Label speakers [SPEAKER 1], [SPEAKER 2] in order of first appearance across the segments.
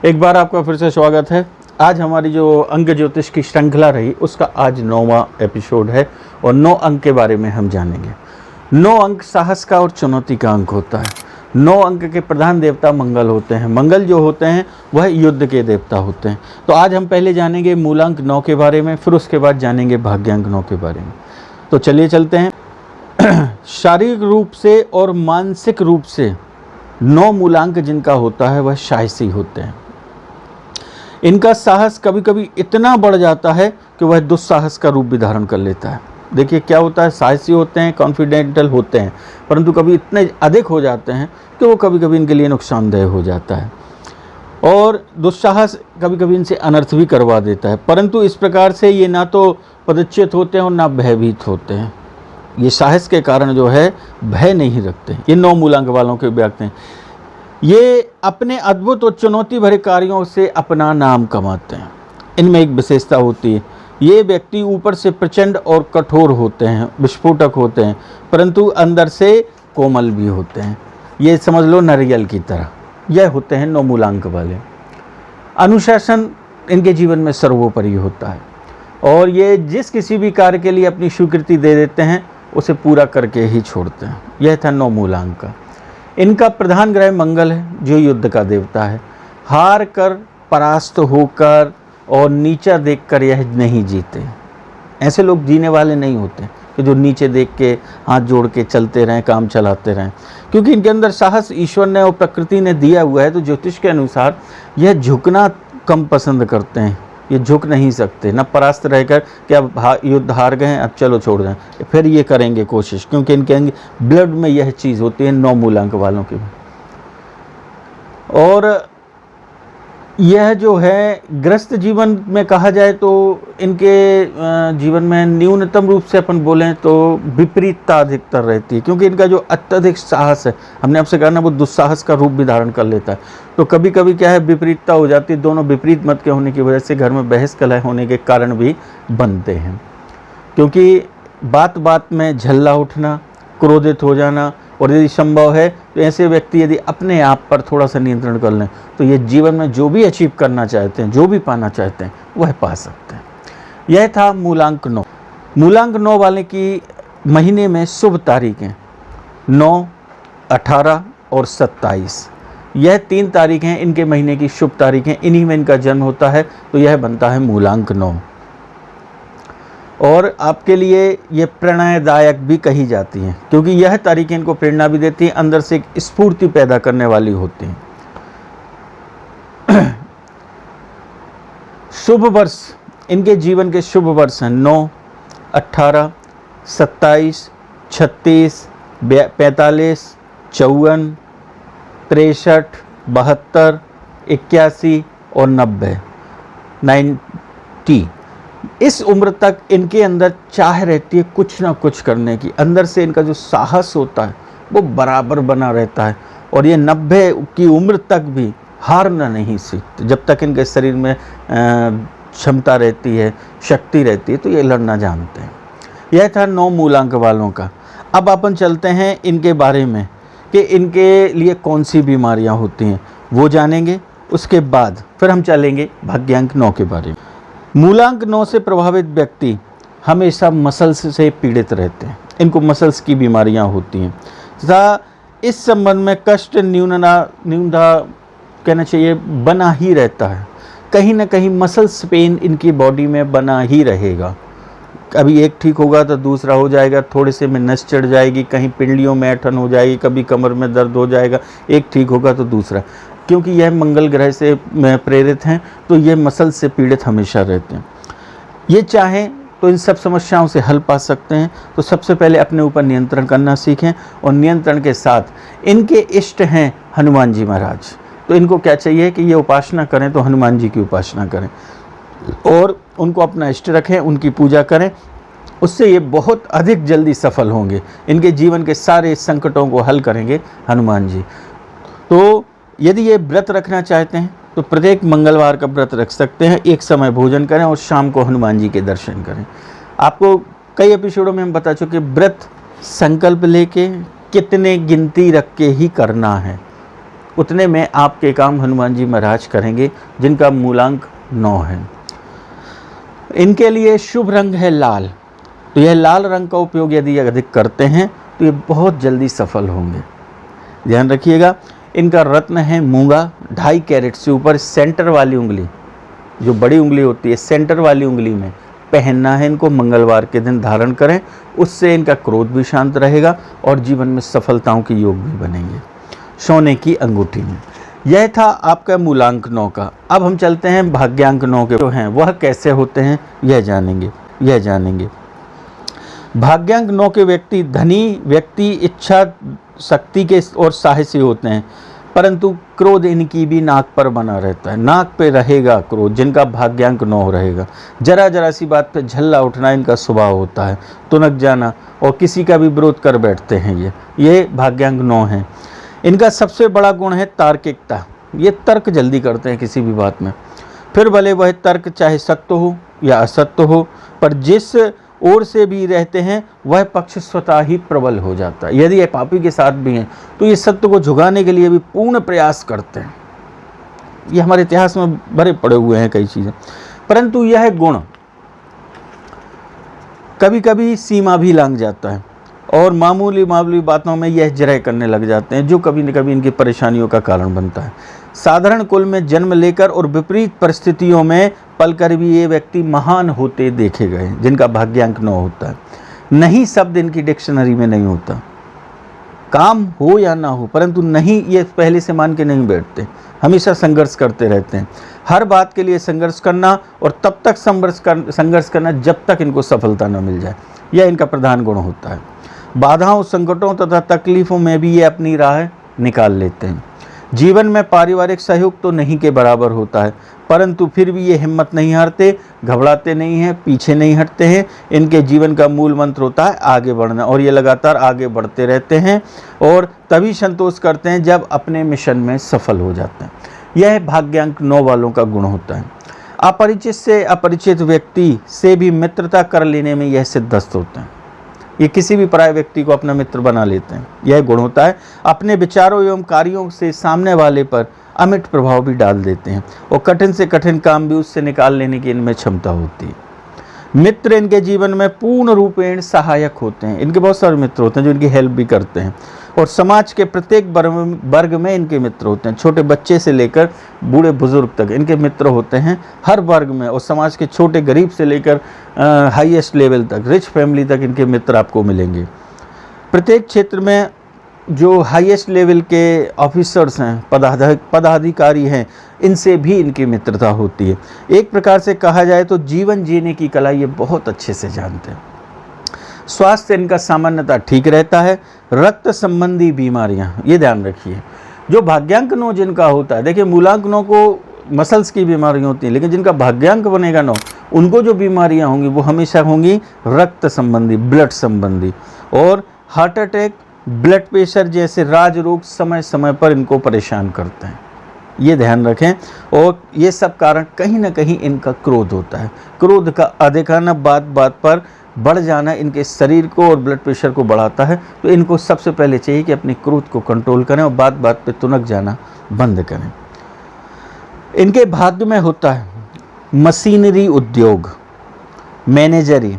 [SPEAKER 1] एक बार आपका फिर से स्वागत है। आज हमारी जो अंक ज्योतिष की श्रृंखला रही उसका आज 9वां एपिसोड है और 9 अंक के बारे में हम जानेंगे। 9 अंक साहस का और चुनौती का अंक होता है। 9 अंक के प्रधान देवता मंगल होते हैं। मंगल जो होते हैं वह युद्ध के देवता होते हैं। तो आज हम पहले जानेंगे मूलांक 9 के बारे में, फिर उसके बाद जानेंगे भाग्यांक 9 के बारे में। तो चलिए चलते हैं। शारीरिक रूप से और मानसिक रूप से 9 मूलांक जिनका होता है वह साहसी होते हैं। इनका साहस कभी कभी इतना बढ़ जाता है कि वह दुस्साहस का रूप भी धारण कर लेता है। देखिए क्या होता है, साहसी होते हैं, कॉन्फिडेंटल होते हैं, परंतु कभी इतने अधिक हो जाते हैं कि वो कभी कभी इनके लिए नुकसानदेह हो जाता है और दुस्साहस कभी कभी इनसे अनर्थ भी करवा देता है। परंतु इस प्रकार से ये ना तो पदच्युत होते हैं और ना भयभीत होते हैं। ये साहस के कारण जो है भय नहीं रखते। ये 9 मूलांक वालों के व्यक्ति हैं। ये अपने अद्भुत और चुनौती भरे कार्यों से अपना नाम कमाते हैं। इनमें एक विशेषता होती है, ये व्यक्ति ऊपर से प्रचंड और कठोर होते हैं, विस्फोटक होते हैं, परंतु अंदर से कोमल भी होते हैं। ये समझ लो नारियल की तरह। यह होते हैं 9 मूलांक वाले। अनुशासन इनके जीवन में सर्वोपरि होता है और ये जिस किसी भी कार्य के लिए अपनी स्वीकृति दे देते हैं उसे पूरा करके ही छोड़ते हैं। यह था 9 मूलांक का। इनका प्रधान ग्रह मंगल है जो युद्ध का देवता है। हार कर, परास्त होकर और नीचा देखकर यह नहीं जीते। ऐसे लोग जीने वाले नहीं होते कि जो नीचे देख के हाथ जोड़ के चलते रहें, काम चलाते रहें, क्योंकि इनके अंदर साहस ईश्वर ने और प्रकृति ने दिया हुआ है। तो ज्योतिष के अनुसार यह झुकना कम पसंद करते हैं। ये झुक नहीं सकते, न परास्त रहकर कि अब युद्ध हार गए हैं अब चलो छोड़ दें, फिर ये करेंगे कोशिश, क्योंकि इनके ब्लड में यह चीज़ होती है 9 मूलांक वालों की। और यह जो है ग्रस्त जीवन में कहा जाए तो इनके जीवन में न्यूनतम रूप से अपन बोलें तो विपरीतता अधिकतर रहती है, क्योंकि इनका जो अत्यधिक साहस है, हमने आपसे कहा ना, वो दुस्साहस का रूप भी धारण कर लेता है। तो कभी कभी क्या है, विपरीतता हो जाती है। दोनों विपरीत मत के होने की वजह से घर में बहस कलह होने के कारण भी बनते हैं, क्योंकि बात बात में झल्ला उठना, क्रोधित हो जाना, और यदि संभव है तो ऐसे व्यक्ति यदि अपने आप पर थोड़ा सा नियंत्रण कर लें तो ये जीवन में जो भी अचीव करना चाहते हैं, जो भी पाना चाहते हैं, वह पा सकते हैं। यह था मूलांक 9। मूलांक 9 वाले की महीने में शुभ तारीखें 9, 18 और 27। यह 3 तारीखें इनके महीने की शुभ तारीखें। इन्हीं में इनका जन्म होता है, तो यह बनता है मूलांक 9। और आपके लिए ये प्रेरणादायक भी कही जाती हैं, क्योंकि यह तारीखें इनको प्रेरणा भी देती हैं, अंदर से एक स्फूर्ति पैदा करने वाली होती हैं। शुभ वर्ष इनके जीवन के शुभ वर्ष हैं 9, 18, 27, 36, 45, 54, 63, 72, 81 और 90, 90। इस उम्र तक इनके अंदर चाह रहती है कुछ ना कुछ करने की। अंदर से इनका जो साहस होता है वो बराबर बना रहता है और ये 90 की उम्र तक भी हारना नहीं सीखते। जब तक इनके शरीर में क्षमता रहती है, शक्ति रहती है, तो ये लड़ना जानते हैं। यह था 9 मूलांक वालों का। अब अपन चलते हैं इनके बारे में कि इनके लिए कौन सी बीमारियां होती हैं, वो जानेंगे। उसके बाद फिर हम चलेंगे भाग्यांक 9 के बारे में। मूलांक 9 से प्रभावित व्यक्ति हमेशा मसल्स से पीड़ित रहते हैं। इनको मसल्स की बीमारियां होती हैं तथा इस संबंध में कष्ट न्यूनता कहना चाहिए बना ही रहता है। कहीं ना कहीं मसल्स पेन इनकी बॉडी में बना ही रहेगा। कभी एक ठीक होगा तो दूसरा हो जाएगा, थोड़े से में नस चढ़ जाएगी, कहीं पिंडलियों में ऐंठन हो जाएगी, कभी कमर में दर्द हो जाएगा, एक ठीक होगा तो दूसरा। क्योंकि यह मंगल ग्रह से प्रेरित हैं तो ये मसल से पीड़ित हमेशा रहते हैं। ये चाहें तो इन सब समस्याओं से हल पा सकते हैं। तो सबसे पहले अपने ऊपर नियंत्रण करना सीखें और नियंत्रण के साथ इनके इष्ट हैं हनुमान जी महाराज। तो इनको क्या चाहिए कि ये उपासना करें, तो हनुमान जी की उपासना करें और उनको अपना इष्ट रखें, उनकी पूजा करें। उससे ये बहुत अधिक जल्दी सफल होंगे। इनके जीवन के सारे संकटों को हल करेंगे हनुमान जी। तो यदि ये व्रत रखना चाहते हैं तो प्रत्येक मंगलवार का व्रत रख सकते हैं। एक समय भोजन करें और शाम को हनुमान जी के दर्शन करें। आपको कई एपिसोडों में हम बता चुके, व्रत संकल्प लेके कितने गिनती रख के ही करना है। उतने में आपके काम हनुमान जी महाराज करेंगे, जिनका मूलांक 9 है। इनके लिए शुभ रंग है लाल, तो यह लाल रंग का उपयोग यदि अधिक करते हैं तो ये बहुत जल्दी सफल होंगे। ध्यान रखिएगा। इनका रत्न है मूंगा, 2.5 कैरेट से ऊपर सेंटर वाली उंगली, जो बड़ी उंगली होती है सेंटर वाली उंगली में पहनना है इनको। मंगलवार के दिन धारण करें, उससे इनका क्रोध भी शांत रहेगा और जीवन में सफलताओं के योग भी बनेंगे। सोने की अंगूठी में। यह था आपका मूलांक 9 का। अब हम चलते हैं भाग्यांक 9 के जो हैं वह कैसे होते हैं यह जानेंगे। भाग्यांक 9 के व्यक्ति धनी व्यक्ति, इच्छा शक्ति के और साहसी होते हैं, परंतु क्रोध इनकी भी नाक पर बना रहता है। नाक पे रहेगा क्रोध, जिनका भाग्यांक 9 रहेगा। जरा सी बात पे झल्ला उठना इनका स्वभाव होता है, तुनक जाना और किसी का भी विरोध कर बैठते हैं। ये भाग्यांक 9 है। इनका सबसे बड़ा गुण है तार्किकता। ये तर्क जल्दी करते हैं किसी भी बात में, फिर भले वह तर्क चाहे सत्य हो या असत्य हो, पर जिस ओर से भी रहते हैं वह पक्ष स्वतः ही प्रबल हो जाता है। यदि ये पापी के साथ भी हैं तो ये सत्य को झुकाने के लिए भी पूर्ण प्रयास करते हैं। ये हमारे इतिहास में भरे पड़े हुए हैं कई चीज़ें, परंतु यह गुण कभी कभी सीमा भी लांघ जाता है और मामूली बातों में यह जरह करने लग जाते हैं, जो कभी न कभी इनकी परेशानियों का कारण बनता है। साधारण कुल में जन्म लेकर और विपरीत परिस्थितियों में पलकर भी ये व्यक्ति महान होते देखे गए, जिनका भाग्यांक 9 होता है। नहीं शब्द इनकी डिक्शनरी में नहीं होता, काम हो या ना हो, परंतु नहीं ये पहले से मान के नहीं बैठते, हमेशा संघर्ष करते रहते हैं। हर बात के लिए संघर्ष करना और तब तक संघर्ष करना जब तक इनको सफलता न मिल जाए, यह इनका प्रधान गुण होता है। बाधाओं, संकटों तथा तकलीफों में भी ये अपनी राह निकाल लेते हैं। जीवन में पारिवारिक सहयोग तो नहीं के बराबर होता है, परंतु फिर भी ये हिम्मत नहीं हारते, घबराते नहीं हैं, पीछे नहीं हटते हैं। इनके जीवन का मूल मंत्र होता है आगे बढ़ना, और ये लगातार आगे बढ़ते रहते हैं और तभी संतोष करते हैं जब अपने मिशन में सफल हो जाते हैं। यह भाग्यांक 9 वालों का गुण होता है। अपरिचित से अपरिचित व्यक्ति से भी मित्रता कर लेने में यह सिद्धस्त होते हैं। ये किसी भी पराये व्यक्ति को अपना मित्र बना लेते हैं, यह गुण होता है। अपने विचारों एवं कार्यों से सामने वाले पर अमिट प्रभाव भी डाल देते हैं और कठिन से कठिन काम भी उससे निकाल लेने की इनमें क्षमता होती है। मित्र इनके जीवन में पूर्ण रूपेण सहायक होते हैं। इनके बहुत सारे मित्र होते हैं जो इनकी हेल्प भी करते हैं और समाज के प्रत्येक वर्ग में इनके मित्र होते हैं। छोटे बच्चे से लेकर बूढ़े बुजुर्ग तक इनके मित्र होते हैं, हर वर्ग में, और समाज के छोटे गरीब से लेकर हाईएस्ट लेवल तक, रिच फैमिली तक इनके मित्र आपको मिलेंगे। प्रत्येक क्षेत्र में जो हाईएस्ट लेवल के ऑफिसर्स हैं, पदाधिकारी हैं, इनसे भी इनकी मित्रता होती है। एक प्रकार से कहा जाए तो जीवन जीने की कला ये बहुत अच्छे से जानते हैं। स्वास्थ्य इनका सामान्यतः ठीक रहता है। रक्त संबंधी बीमारियां, ये ध्यान रखिए, जो भाग्यांक 9 जिनका होता है, देखिए मूलांक 9 को मसल्स की बीमारियां होती हैं, लेकिन जिनका भाग्यांक बनेगा 9, उनको जो बीमारियां होंगी वो हमेशा होंगी रक्त संबंधी, ब्लड संबंधी, और हार्ट अटैक, ब्लड प्रेशर जैसे राज रोग समय समय पर इनको परेशान करते हैं, ये ध्यान रखें। और ये सब कारण कहीं ना कहीं इनका क्रोध होता है। क्रोध का अधिक आना, बात बात पर बढ़ जाना इनके शरीर को और ब्लड प्रेशर को बढ़ाता है। तो इनको सबसे पहले चाहिए कि अपने क्रोध को कंट्रोल करें और बात बात पे तुनक जाना बंद करें। इनके भाग्य में होता है मशीनरी उद्योग, मैनेजरी,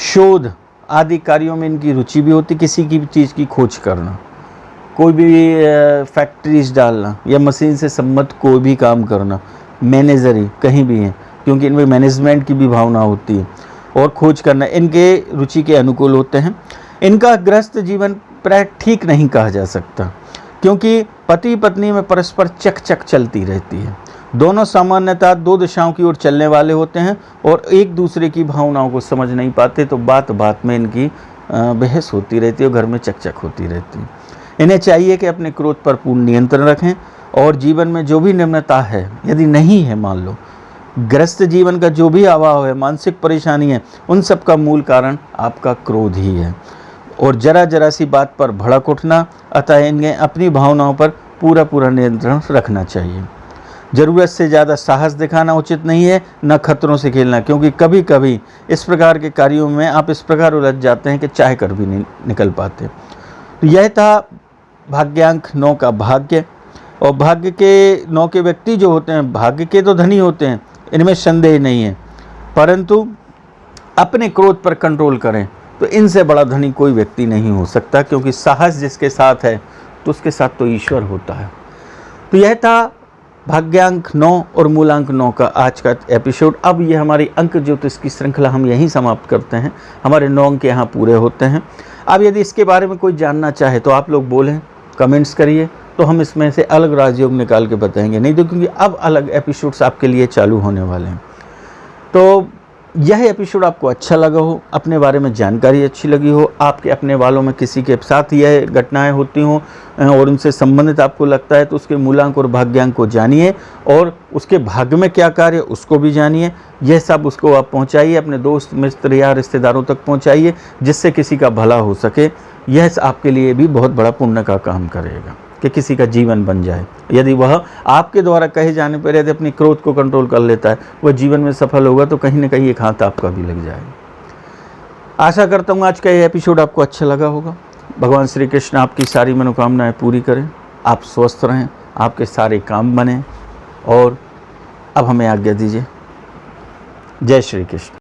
[SPEAKER 1] शोध आदि कार्यों में इनकी रुचि भी होती। किसी की भी चीज़ की खोज करना, कोई भी फैक्ट्रीज डालना या मशीन से संबंधित कोई भी काम करना, मैनेजरी कहीं भी है, क्योंकि इनमें मैनेजमेंट की भी भावना होती है, और खोज करना इनके रुचि के अनुकूल होते हैं। इनका गृहस्थ जीवन प्राय ठीक नहीं कहा जा सकता, क्योंकि पति पत्नी में परस्पर चक चलती रहती है। दोनों सामान्यतः 2 दिशाओं की ओर चलने वाले होते हैं और एक दूसरे की भावनाओं को समझ नहीं पाते, तो बात बात में इनकी बहस होती रहती है और घर में चक होती रहती है। इन्हें चाहिए कि अपने क्रोध पर पूर्ण नियंत्रण रखें और जीवन में जो भी निम्नता है, यदि नहीं है, मान लो ग्रस्त जीवन का जो भी अभाव है, मानसिक परेशानी है, उन सब का मूल कारण आपका क्रोध ही है और जरा सी बात पर भड़क उठना। अतः इन्हें अपनी भावनाओं पर पूरा नियंत्रण रखना चाहिए। ज़रूरत से ज़्यादा साहस दिखाना उचित नहीं है, न खतरों से खेलना, क्योंकि कभी कभी इस प्रकार के कार्यों में आप इस प्रकार उलझ जाते हैं कि चाह कर भी नहीं निकल पाते। तो यह था भाग्यांक 9 का भाग्य। और भाग्य के 9 के व्यक्ति जो होते हैं भाग्य के तो धनी होते हैं, इनमें संदेह नहीं है, परंतु अपने क्रोध पर कंट्रोल करें तो इनसे बड़ा धनी कोई व्यक्ति नहीं हो सकता, क्योंकि साहस जिसके साथ है तो उसके साथ तो ईश्वर होता है। तो यह था भाग्यांक 9 और मूलांक 9 का आज का एपिसोड। अब ये हमारी अंक ज्योतिष की श्रृंखला हम यहीं समाप्त करते हैं। हमारे 9 अंक यहाँ पूरे होते हैं। अब यदि इसके बारे में कोई जानना चाहे तो आप लोग बोलें, कमेंट्स करिए, तो हम इसमें से अलग राजयोग निकाल के बताएंगे। नहीं तो क्योंकि अब अलग एपिसोड्स आपके लिए चालू होने वाले हैं। तो यह एपिसोड आपको अच्छा लगा हो, अपने बारे में जानकारी अच्छी लगी हो, आपके अपने वालों में किसी के साथ यह घटनाएं होती हों और उनसे संबंधित आपको लगता है, तो उसके मूलांक और भाग्यांक को जानिए और उसके भाग्य में क्या कार्य उसको भी जानिए। यह सब उसको आप पहुंचाइए, अपने दोस्त मित्र या रिश्तेदारों तक पहुंचाइए, जिससे किसी का भला हो सके। यह आपके लिए भी बहुत बड़ा पुण्य का काम करेगा कि किसी का जीवन बन जाए। यदि वह आपके द्वारा कहे जाने पर यदि अपनी क्रोध को कंट्रोल कर लेता है, वह जीवन में सफल होगा, तो कहीं ना कहीं एक हाथ आपका भी लग जाएगा। आशा करता हूँ आज का ये एपिसोड आपको अच्छा लगा होगा। भगवान श्री कृष्ण आपकी सारी मनोकामनाएं पूरी करें, आप स्वस्थ रहें, आपके सारे काम बने। और अब हमें आज्ञा दीजिए। जय श्री कृष्ण।